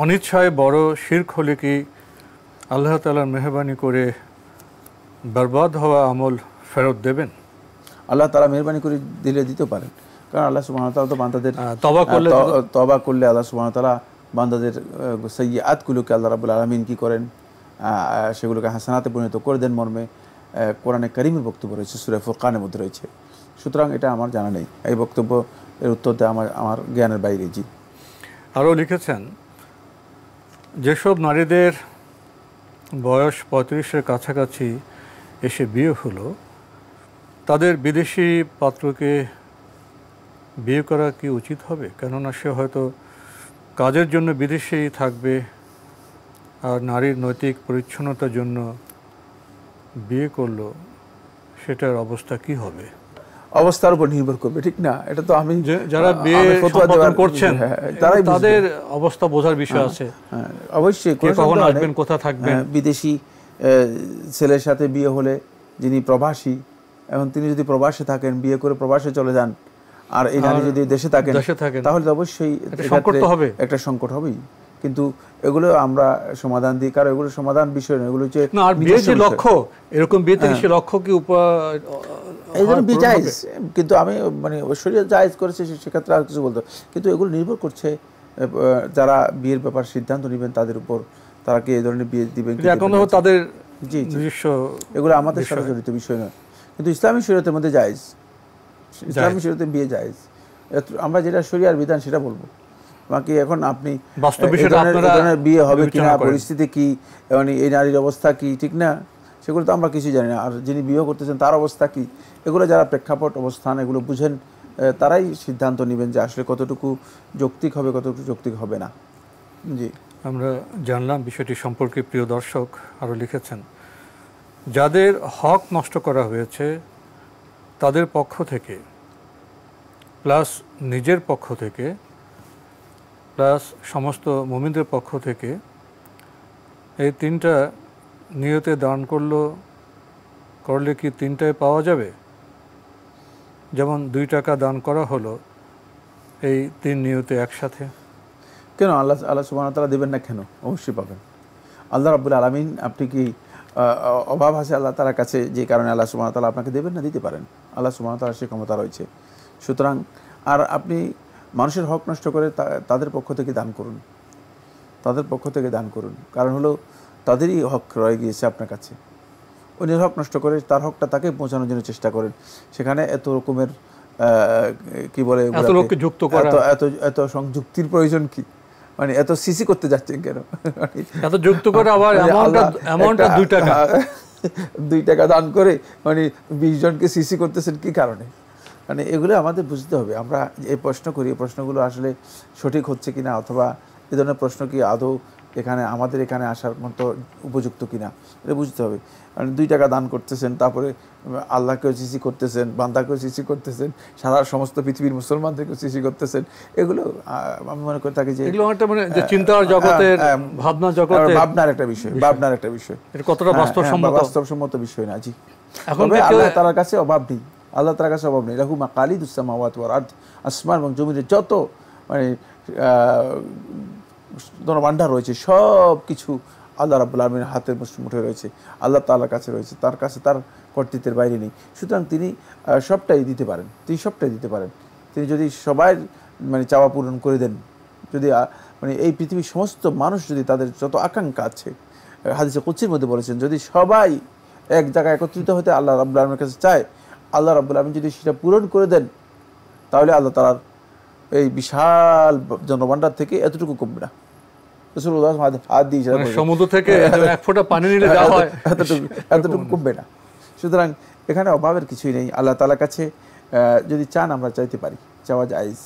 অনিচ্ছায় বড় শিরক হলে কি আল্লাহ তাআলা মেহেরবানি করে বরবাদ হওয়া আমল ফেরত দেবেন? আল্লাহ তাআলা মেহেরবানি করে দিলে দিতে পারেন, কারণ আল্লাহ সুবহানাহু ওয়া তাআলা তো বান্দাদের তওবা করলে আল্লাহ সুবহানাহু ওয়া তাআলা বান্দাদের সাইয়্যাতগুলোকে আল্লাহ রাব্বুল আলামিন কি করেন, সেগুলোকে হাসানাতে পরিণত করে দেন মর্মে কোরআনে কারীমের বক্তব্য রয়েছে, সূরা ফুরকানের মধ্যে রয়েছে। সুতরাং এটা আমার জানা নেই, এই বক্তব্য এর উত্তর দেওয়া আমার জ্ঞানের বাইরে। জি। আরও লিখেছেন, যেসব নারীদের বয়স 35-এর কাছাকাছি এসে বিয়ে হলো, তাদের বিদেশি পাত্রকে বিয়ে করা কি উচিত হবে? কেননা সে হয়তো কাজের জন্য বিদেশেই থাকবে, আর নারীর নৈতিক পরিচ্ছন্নতার জন্য বিয়ে করলো, সেটার অবস্থা কি হবে? অবস্থার উপর নির্ভর করবে, ঠিক না? এটা তো আমি যারা বিয়ে সম্পাদন করছেন তাদের অবস্থা বোঝার বিষয় আছে। অবশ্যই কখন আসবেন, কোথা থাকবেন। বিদেশি ছেলের সাথে বিয়ে হলে, যিনি প্রবাসী, এবং তিনি যদি প্রবাসে থাকেন, বিয়ে করে প্রবাসে চলে যান, আর এই নারী যদি দেশে থাকেন, তাহলে অবশ্যই একটা সংকট হবেই। কিন্তু এগুলো আমরা সমাধান দিই, কারণ এগুলো সমাধান বিষয় নয়, এগুলো হচ্ছে লক্ষ্য। এরকম বিয়েতে সে লক্ষ্য কি এই জন্য বিয়ে জায়েজ, কিন্তু আমি মানে শরীয়ত জায়েজ করেছে, সেক্ষেত্রে আর কিছু বলতে। কিন্তু এগুলো নির্ভর করছে যারা বিয়ের ব্যাপার সিদ্ধান্ত নেবেন তাদের উপর, তারা কি এই ধরনের বিয়ে দিবেন তাদের। জি, এগুলো আমাদের সাথে জড়িত বিষয় নয়, কিন্তু ইসলামী শরীয়তের মধ্যে জায়েজ, ইসলামী শরীয়তে বিয়ে জায়েজ। আমরা যেটা শরিয়ার বিধান সেটা বলবো, বাকি এখন আপনি বিয়ে হবে কিনা, পরিস্থিতি কি, এবং এই নারীর অবস্থা কি, ঠিক না, সেগুলো তো আমরা কিছু জানি না। আর যিনি বিয়ে করতেছেন তার অবস্থা কি, এগুলো যারা প্রেক্ষাপট অবস্থান এগুলো বুঝেন, তারাই সিদ্ধান্ত নেবেন যে আসলে কতটুকু যৌক্তিক হবে, কতটুকু যৌক্তিক হবে না। জি, আমরা জানলাম বিষয়টি সম্পর্কে। প্রিয় দর্শক আরও লিখেছেন, যাদের হক নষ্ট করা হয়েছে তাদের পক্ষ থেকে, প্লাস নিজের পক্ষ থেকে, প্লাস সমস্ত মুমিনদের পক্ষ থেকে, এই তিনটা নিয়তে দান করলে কি তিনটায় পাওয়া যাবে? যেমন 2 টাকা দান করা হলো, এই 3 নিয়তে একসাথে। কেন আল্লাহ সুবহানাহু ওয়া তাআলা দেবেন না? কেন? অবশ্যই পাবেন। আল্লাহ রাব্বুল আলামিন, আপনি কি অভাব আছে আল্লাহ তাআলার কাছে, যে কারণে আল্লাহ সুবহানাহু ওয়া তাআলা আপনাকে দেবেন না? দিতে পারেন। আল্লাহ সুবহানাহু ওয়া তাআলার সেই ক্ষমতা রয়েছে। সুতরাং আর আপনি মানুষের হক নষ্ট করে তাদের পক্ষ থেকে দান করুন, তাদের পক্ষ থেকে দান করুন। কারণ হলো তাদেরই হক রয়ে গিয়েছে আপনার কাছে, উনি হক নষ্ট করে তার হকটা তাকে পৌঁছানোর জন্য চেষ্টা করেন। সেখানে এত রকমের কি বলে, এত সংযুক্তির প্রয়োজন কি? মানে এত সিসি করতে যাচ্ছেন কেন? এত যুক্ত করে আবার অ্যামাউন্টটা 2 টাকা 2 টাকা দান করে মানে 20 জনকে সিসি করতেছেন কি কারণে? মানে এগুলো আমাদের বুঝতে হবে। আমরা এই প্রশ্ন করি, এই প্রশ্নগুলো আসলে সঠিক হচ্ছে কিনা, অথবা এ ধরনের প্রশ্ন কি আদৌ আমাদের এখানে আসার মতো উপযুক্ত কিনা, এটা বুঝতে হবে। মানে 2 টাকা দান করতেছেন, তারপরে আল্লাহকেও সিসি করতেছেন, বান্দাকেও সিসি করতেছেন, সারা সমস্ত পৃথিবীর মুসলমানদেরকেও সিসি করতেছেন। এগুলো আমি মনে করে থাকি যে চিন্তার জগতের, ভাবনার একটা বিষয়, এটা কতটা বাস্তবসম্মত বিষয় না। জি, এখন আল্লাহ তাআলার কাছে অভাব নেই, আল্লাহ তাআলার কাছে অভাব নেই। লাহু মাকালিদুস সামাওয়াতি ওয়াল আরদ, আসমান এবং জমিনের যত মানে ধনভাণ্ডার রয়েছে, সব কিছু আল্লাহ রাব্বুল আলামিনের হাতের মুঠে রয়েছে, আল্লাহ তাআলার কাছে রয়েছে, তার কাছে, তার কর্তৃত্বের বাইরে নেই। সুতরাং তিনি সবটাই দিতে পারেন, তিনি যদি সবাই মানে চাওয়া পূরণ করে দেন, যদি মানে এই পৃথিবীর সমস্ত মানুষ যদি তাদের যত আকাঙ্ক্ষা আছে, হাদিসে কুদসির মধ্যে বলেছেন, যদি সবাই এক জায়গায় একত্রিত হতে আল্লাহ রাব্বুল আলামিনের কাছে চায়, আল্লাহ রাব্বুল আলামিন যদি সেটা পূরণ করে দেন, তাহলে আল্লাহ তাআলার এই বিশাল জনভাণ্ডার থেকে এতটুকু কমবে না। সমুদ্র থেকে 1 ফোঁটা পানি নিলে যা হয় এতটুকু কমবে না। সুতরাং এখানে অভাবের কিছুই নেই। আল্লাহ তাআলার কাছে যদি চান আমরা চাইতে পারি, চাওয়া জায়েজ।